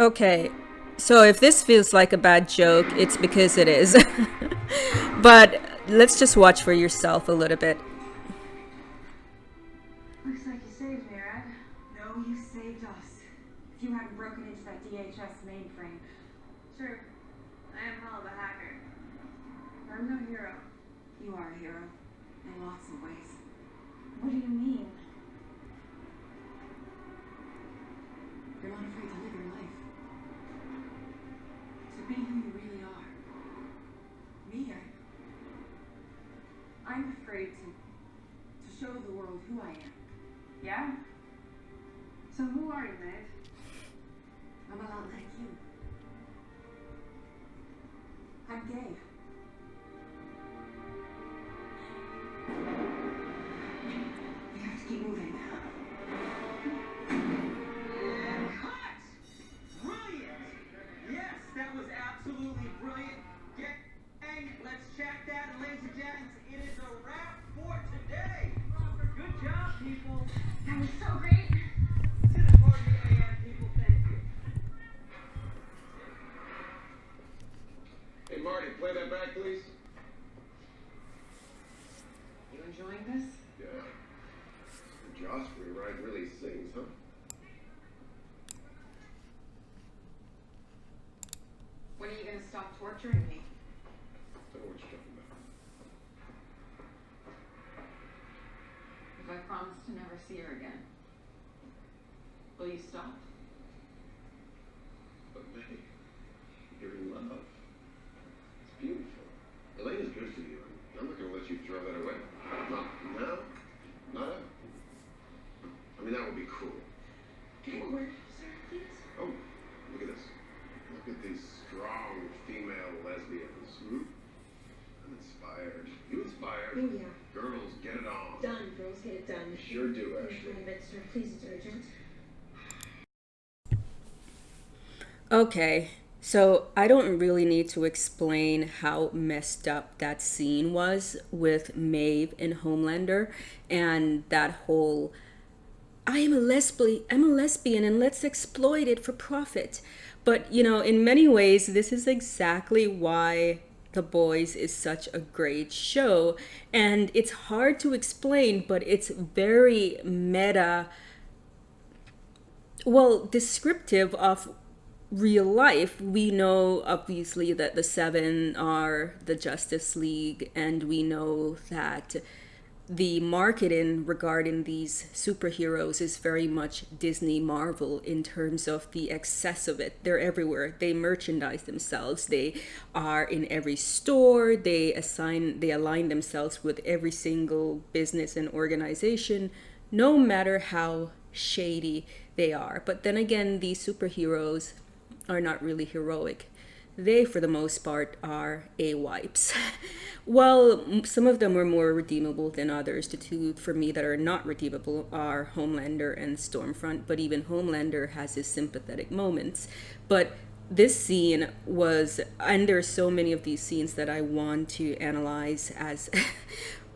Okay, so if this feels like a bad joke, it's because it is. But let's just watch for yourself a little bit. Looks like you saved me, Red. No, you saved us. If you hadn't broken into that DHS mainframe. True. I am hell of a hacker. I'm no hero. You are a hero. In lots of ways. What do you mean? You're not afraid to live your life. To be who you really are. Me, I'm afraid to show the world who I am. Yeah? So who are you, Meg? I'm a lot like you. I'm gay. We have to keep moving. Cut! Brilliant! Yes, that was absolutely brilliant. Gang, let's check that. And ladies and gents, it is a wrap for today. Good job, people. That was so great. To the party AM people, thank you. Hey, Marty, play that back, please. You enjoying this? Yeah. Josh rewrite really sings, huh? When are you gonna stop torturing me? I don't know what you're talking about. If I promise to never see her again, will you stop? But May, you're in love. It's beautiful. Elena's good for you. I'm not gonna let you throw that away. Not now. Not ever. I mean, that would be cruel. Can I work, sir, please? Oh, look at this. Look at these strong female lesbians. Hmm? I'm inspired. You inspired? Oh, yeah. Girls, get it on. Done. Girls, get it done. Sure do, actually. Sir, please, it's urgent. Okay, so I don't really need to explain how messed up that scene was with Maeve and Homelander and that whole I'm a lesbian and let's exploit it for profit. But in many ways this is exactly why The Boys is such a great show, and it's hard to explain, but it's very meta, well, descriptive of real life. We know obviously that the Seven are the Justice League, and we know that the marketing regarding these superheroes is very much Disney Marvel in terms of the excess of it. They're everywhere. They merchandise themselves. They are in every store. They align themselves with every single business and organization, no matter how shady they are. But then again, these superheroes are not really heroic. They, for the most part, are A-wipes. Well, some of them are more redeemable than others. The two, for me, that are not redeemable are Homelander and Stormfront, but even Homelander has his sympathetic moments. But this scene was, and there's so many of these scenes that I want to analyze as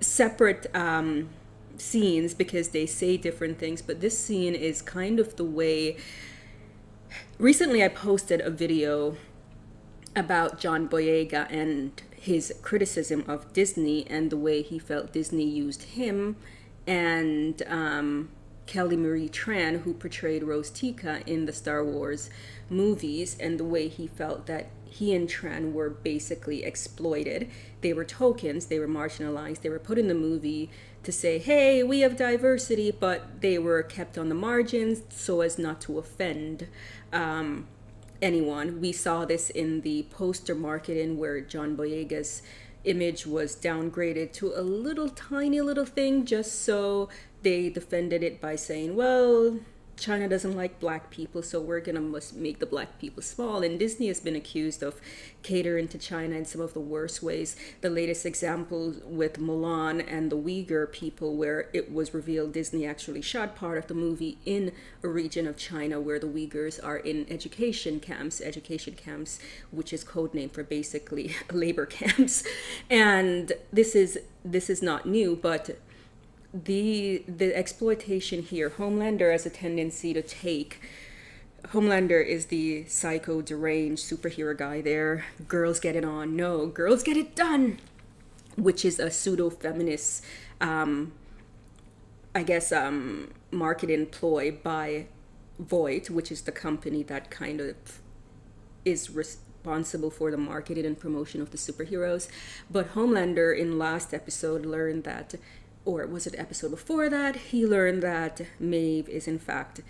separate scenes because they say different things, but this scene is kind of the way. Recently, I posted a video about John Boyega and his criticism of Disney and the way he felt Disney used him and Kelly Marie Tran, who portrayed Rose Tico in the Star Wars movies, and the way he felt that he and Tran were basically exploited. They were tokens, they were marginalized, they were put in the movie to say, hey, we have diversity, but they were kept on the margins so as not to offend anyone. We saw this in the poster marketing where John Boyega's image was downgraded to a little tiny little thing just so they defended it by saying, well, China doesn't like black people, so we're gonna must make the black people small. And Disney has been accused of catering to China in some of the worst ways. The latest example with Mulan and the Uyghur people, where it was revealed Disney actually shot part of the movie in a region of China where the Uyghurs are in education camps, which is codename for basically labor camps. And this is not new, but the exploitation here, Homelander has a tendency to take Homelander is the psycho deranged superhero guy there. Girls get it on. No, girls get it done. Which is a pseudo feminist, I guess, marketing ploy by Voight, which is the company that kind of is responsible for the marketing and promotion of the superheroes. But Homelander in last episode learned that, or was it the episode before that, he learned that Maeve is in fact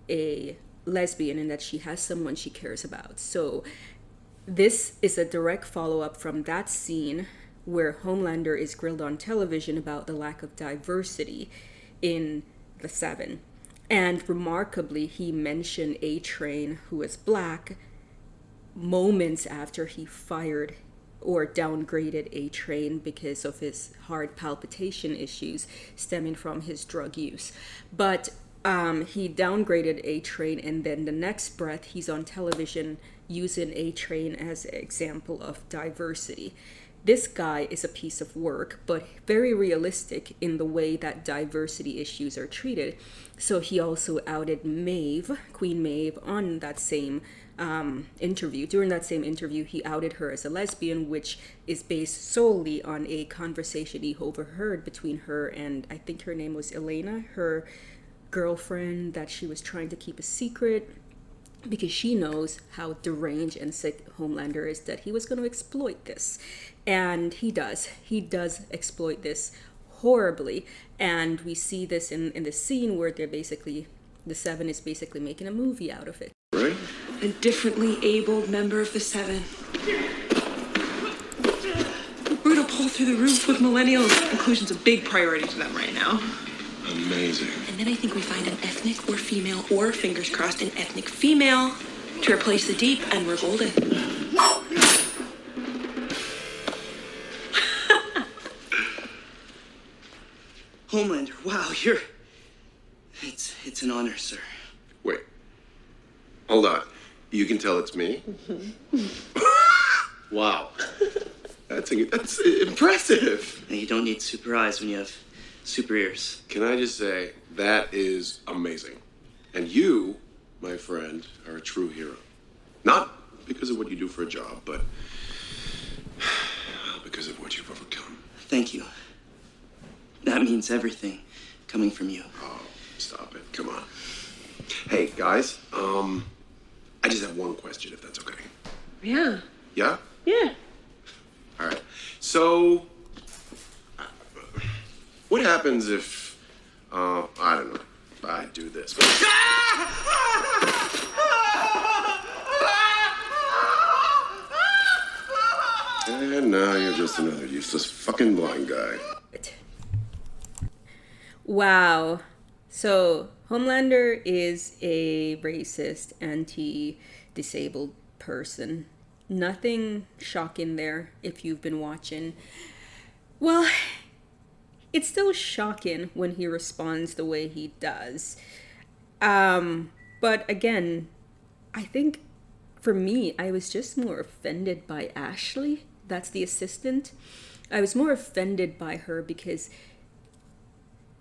a lesbian and that she has someone she cares about. So this is a direct follow-up from that scene where Homelander is grilled on television about the lack of diversity in the Seven. And remarkably, he mentioned A-Train, who is black, moments after he fired or downgraded A-Train because of his heart palpitation issues stemming from his drug use. But he downgraded A-Train, and then the next breath he's on television using A-Train as an example of diversity. This guy is a piece of work, but very realistic in the way that diversity issues are treated. So he also outed Maeve, Queen Maeve, on that same interview. During that same interview, he outed her as a lesbian, which is based solely on a conversation he overheard between her and, I think her name was Elena, her girlfriend that she was trying to keep a secret, because she knows how deranged and sick Homelander is, that he was going to exploit this. And he does exploit this horribly. And we see this in the scene where they're basically, the Seven is basically making a movie out of it. Right? A differently abled member of the Seven. We're gonna pull through the roof with millennials. Inclusion's a big priority to them right now. Amazing. And then I think we find an ethnic or female, or fingers crossed, an ethnic female to replace the Deep, and we're golden. Homelander, wow, it's an honor, sir. Wait. Hold on. You can tell it's me? Wow. That's impressive. Now, you don't need super eyes when you have super ears. Can I just say, that is amazing. And you, my friend, are a true hero. Not because of what you do for a job, but because of what you've overcome. Thank you. That means everything coming from you. Oh, stop it. Come on. Hey, guys, I just have one question, if that's okay. Yeah. Yeah? Yeah. All right. So, what happens if, I don't know, I do this? And now you're just another useless fucking blind guy. Wow. So Homelander is a racist, anti-disabled person. Nothing shocking there if you've been watching. Well, it's still shocking when he responds the way he does. But again, I think for me, I was just more offended by Ashley. That's the assistant. I was more offended by her because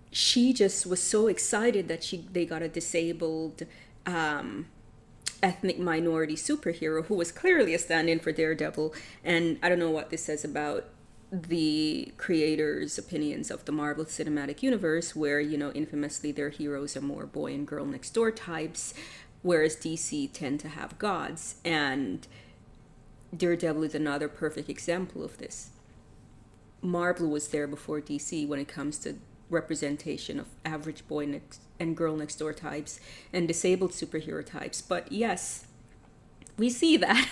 she just was so excited that they got a disabled ethnic minority superhero who was clearly a stand-in for Daredevil. And I don't know what this says about the creators' opinions of the Marvel Cinematic Universe, where, you know, infamously their heroes are more boy and girl next door types, whereas DC tend to have gods. And Daredevil is another perfect example of this. Marvel was there before DC when it comes to representation of average boy and girl next door types and disabled superhero types. But yes, we see that.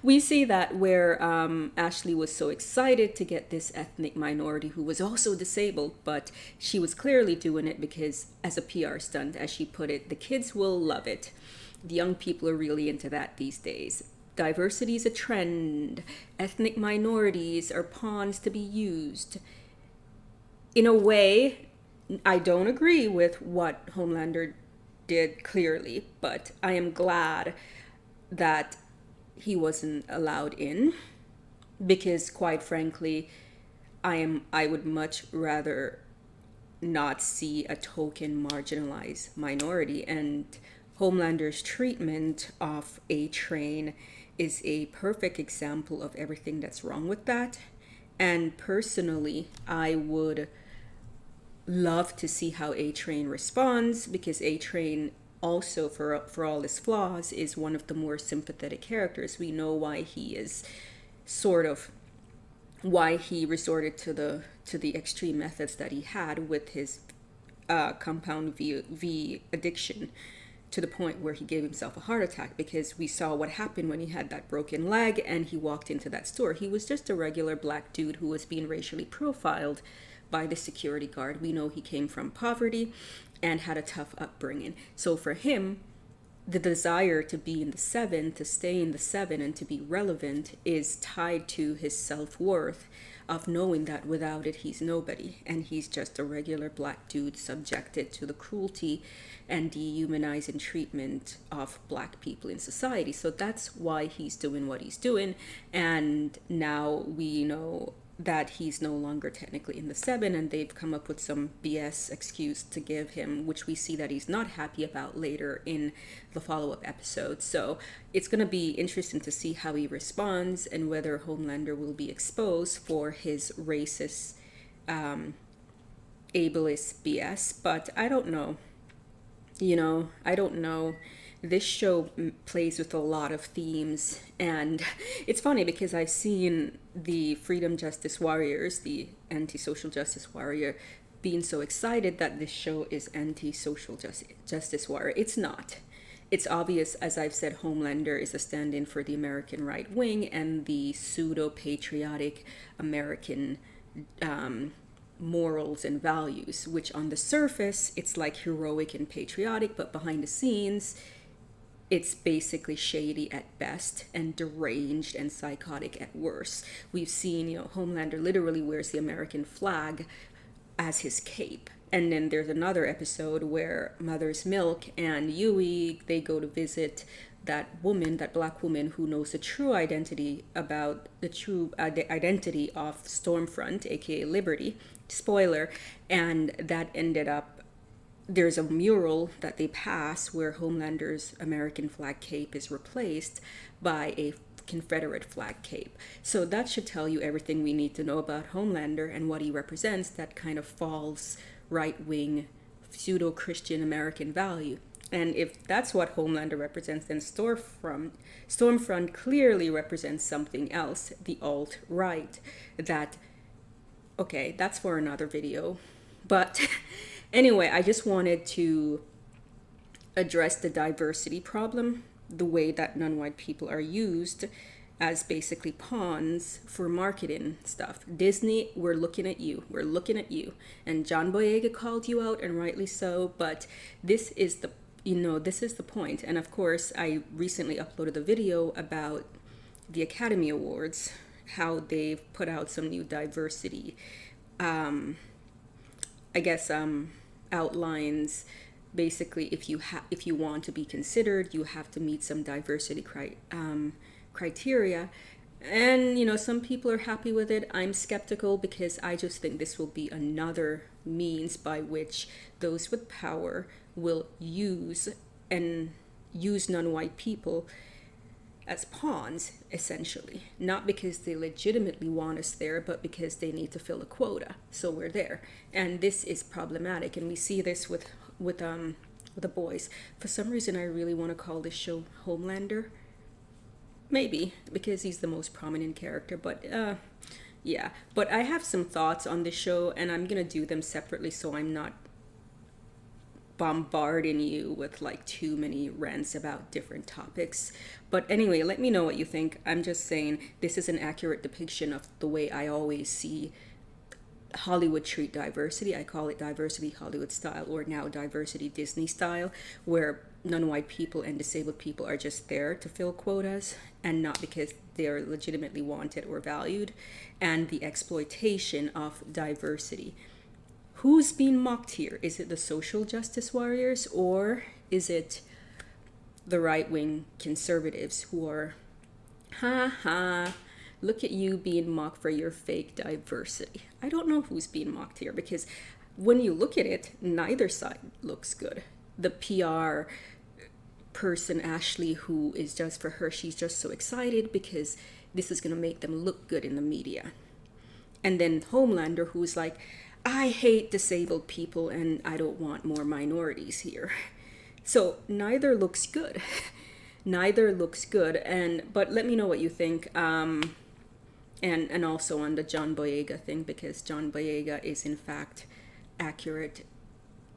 We see that where Ashley was so excited to get this ethnic minority who was also disabled, but she was clearly doing it because, as a PR stunt, as she put it, the kids will love it. The young people are really into that these days. Diversity is a trend. Ethnic minorities are pawns to be used. In a way, I don't agree with what Homelander did clearly, but I am glad that he wasn't allowed in, because quite frankly, I would much rather not see a token marginalized minority. And Homelander's treatment of A-Train is a perfect example of everything that's wrong with that. And personally, I would love to see how A-Train responds, because A-Train also, for all his flaws, is one of the more sympathetic characters. We know why he is sort of why he resorted to the extreme methods that he had with his compound V addiction, to the point where he gave himself a heart attack, because we saw what happened when he had that broken leg and he walked into that store. He was just a regular black dude who was being racially profiled by the security guard. We know he came from poverty and had a tough upbringing. So for him, the desire to be in the seven, to stay in the seven, and to be relevant is tied to his self-worth of knowing that without it, he's nobody. And he's just a regular black dude subjected to the cruelty and dehumanizing treatment of black people in society. So that's why he's doing what he's doing. And now we know that he's no longer technically in the seven, and they've come up with some BS excuse to give him, which we see that he's not happy about later in the follow-up episode. So it's going to be interesting to see how he responds and whether Homelander will be exposed for his racist, ableist BS. But I don't know. I don't know. This show plays with a lot of themes, and it's funny because I've seen the Freedom Justice Warriors, the anti-social justice warrior, being so excited that this show is anti-social justice warrior. It's not. It's obvious, as I've said, Homelander is a stand-in for the American right wing and the pseudo-patriotic American morals and values, which on the surface, it's like heroic and patriotic, but behind the scenes, it's basically shady at best and deranged and psychotic at worst. We've seen, Homelander literally wears the American flag as his cape. And then there's another episode where Mother's Milk and Yui, they go to visit that woman, that black woman who knows the true identity about the identity of Stormfront, aka Liberty. Spoiler. And that ended up, there's a mural that they pass where Homelander's American flag cape is replaced by a Confederate flag cape. So that should tell you everything we need to know about Homelander and what he represents, that kind of false right-wing pseudo-Christian American value. And if that's what Homelander represents, then Stormfront clearly represents something else, the alt-right. That's for another video. But anyway, I just wanted to address the diversity problem, the way that non-white people are used as basically pawns for marketing stuff. Disney, we're looking at you. We're looking at you. And John Boyega called you out, and rightly so, but this is the point. And of course, I recently uploaded a video about the Academy Awards, how they've put out some new diversity outlines. Basically, if you want to be considered, you have to meet some diversity criteria. And some people are happy with it. I'm skeptical, because I just think this will be another means by which those with power will use non-white people as pawns, essentially. Not because they legitimately want us there, but because they need to fill a quota. So we're there. And this is problematic. And we see this with the boys. For some reason, I really want to call this show Homelander. Maybe because he's the most prominent character, but yeah. But I have some thoughts on this show, and I'm gonna do them separately, so I'm not bombarding you with like too many rants about different topics. But anyway, let me know what you think. I'm just saying this is an accurate depiction of the way I always see Hollywood treat diversity. I call it diversity Hollywood style, or now diversity Disney style, where non-white people and disabled people are just there to fill quotas and not because they're legitimately wanted or valued. And the exploitation of diversity. Who's being mocked here? Is it the social justice warriors, or is it the right-wing conservatives who are, look at you being mocked for your fake diversity? I don't know who's being mocked here, because when you look at it, neither side looks good. The PR person, Ashley, who is just for her, she's just so excited because this is going to make them look good in the media. And then Homelander, who's like, I hate disabled people and I don't want more minorities here. So neither looks good. Neither looks good. But let me know what you think. And also on the John Boyega thing, because John Boyega is in fact accurate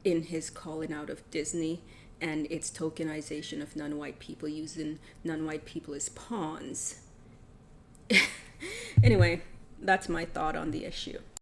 in his calling out of Disney and its tokenization of non-white people, using non-white people as pawns. Anyway, that's my thought on the issue.